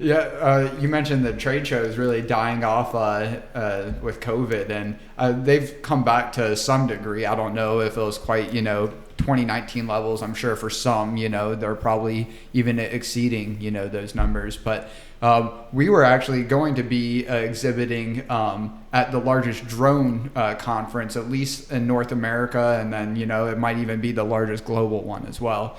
Yeah, you mentioned the trade shows really dying off with COVID, and they've come back to some degree. I don't know if it was quite, 2019 levels. I'm sure for some, they're probably even exceeding, those numbers. But we were actually going to be exhibiting at the largest drone conference, at least in North America, and then, it might even be the largest global one as well.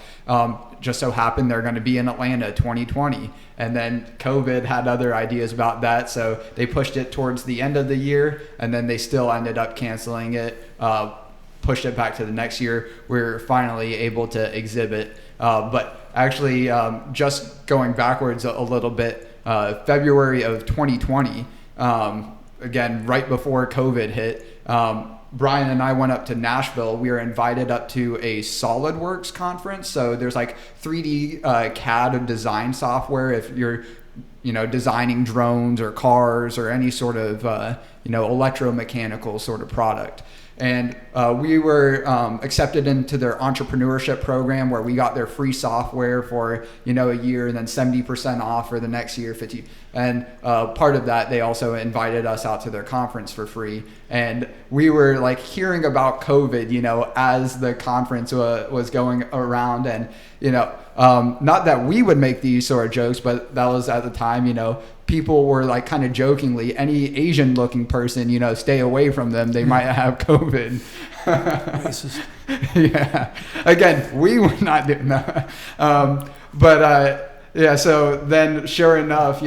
Just so happened they're going to be in Atlanta 2020, and then COVID had other ideas about that, so they pushed it towards the end of the year, and then they still ended up canceling it, pushed it back to the next year. We're finally able to exhibit, but actually just going backwards a little bit, February of 2020, again, right before COVID hit, Brian and I went up to Nashville. We were invited up to a SolidWorks conference. So there's like 3D CAD design software if you're, designing drones or cars or any sort of, electromechanical sort of product. And we were accepted into their entrepreneurship program where we got their free software for, a year, and then 70% off for the next year, 50. And part of that, they also invited us out to their conference for free. And we were like hearing about COVID, as the conference was going around. And, not that we would make these sort of jokes, but that was at the time, people were like kind of jokingly, any Asian looking person, stay away from them. They might have COVID. Racist. Yeah. Again, we would not do that. Yeah. So then sure enough,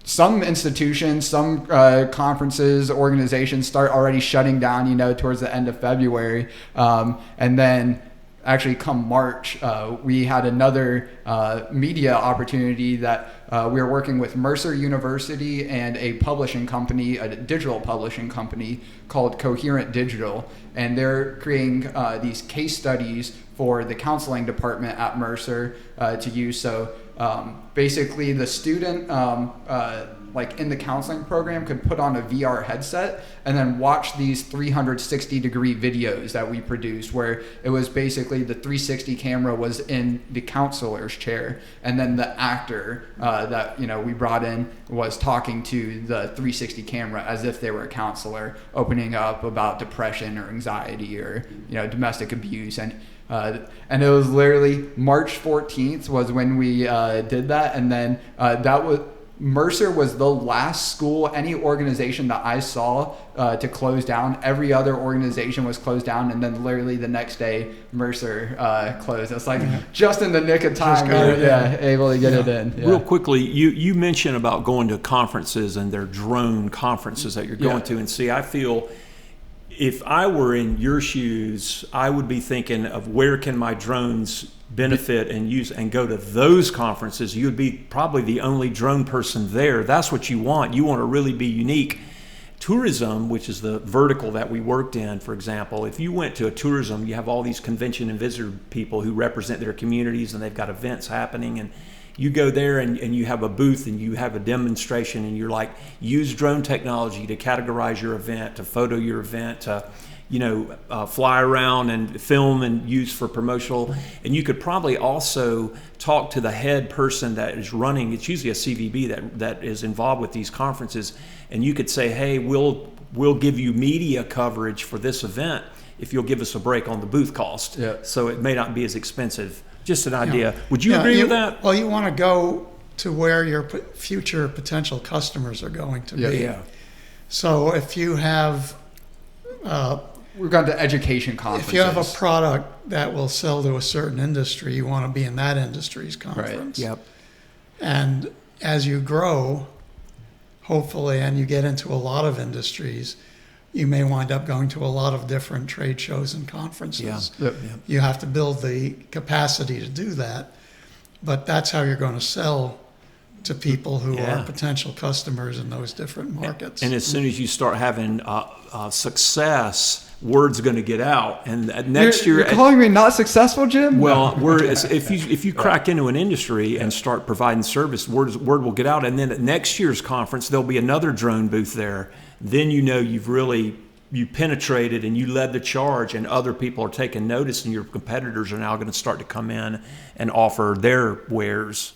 some institutions, some conferences, organizations start already shutting down, towards the end of February. And then actually come March, we had another media opportunity that we were working with Mercer University and a publishing company, a digital publishing company called Coherent Digital. And they're creating these case studies for the counseling department at Mercer to use. So basically the student like in the counseling program could put on a VR headset and then watch these 360 degree videos that we produced, where it was basically the 360 camera was in the counselor's chair, and then the actor that we brought in was talking to the 360 camera as if they were a counselor, opening up about depression or anxiety or domestic abuse. And it was literally March 14th was when we did that, and then that was Mercer was the last school, any organization that I saw to close down. Every other organization was closed down, and then literally the next day, Mercer closed. It's like just in the nick of time, we were able to get it in. Yeah. Real quickly, you mentioned about going to conferences and their drone conferences that you're going to, and see, I feel if I were in your shoes, I would be thinking of where can my drones benefit and use and go to those conferences. You would be probably the only drone person there. That's what you want. You want to really be unique. Tourism, which is the vertical that we worked in, for example, if you went to a tourism, you have all these convention and visitor people who represent their communities, and they've got events happening, and you go there and you have a booth and you have a demonstration, and you're like, use drone technology to categorize your event, to photo your event, to fly around and film and use for promotional. And you could probably also talk to the head person that is running, it's usually a CVB that is involved with these conferences, and you could say, hey, we'll give you media coverage for this event if you'll give us a break on the booth cost. Yeah. So it may not be as expensive. Just an idea. Would you agree with that? Well, you want to go to where your future potential customers are going to be. Yeah. So if you have we've gone to education conferences. If you have a product that will sell to a certain industry, you want to be in that industry's conference. Right. Yep. And as you grow, hopefully, and you get into a lot of industries, you may wind up going to a lot of different trade shows and conferences. Yeah. Yep. You have to build the capacity to do that, but that's how you're going to sell to people who are potential customers in those different markets. And as soon as you start having success, word's going to get out. And next year, you're calling me not successful, Jim? Well, if you crack into an industry and start providing service, word will get out. And then at next year's conference, there'll be another drone booth there. Then you penetrated and you led the charge, and other people are taking notice, and your competitors are now going to start to come in and offer their wares.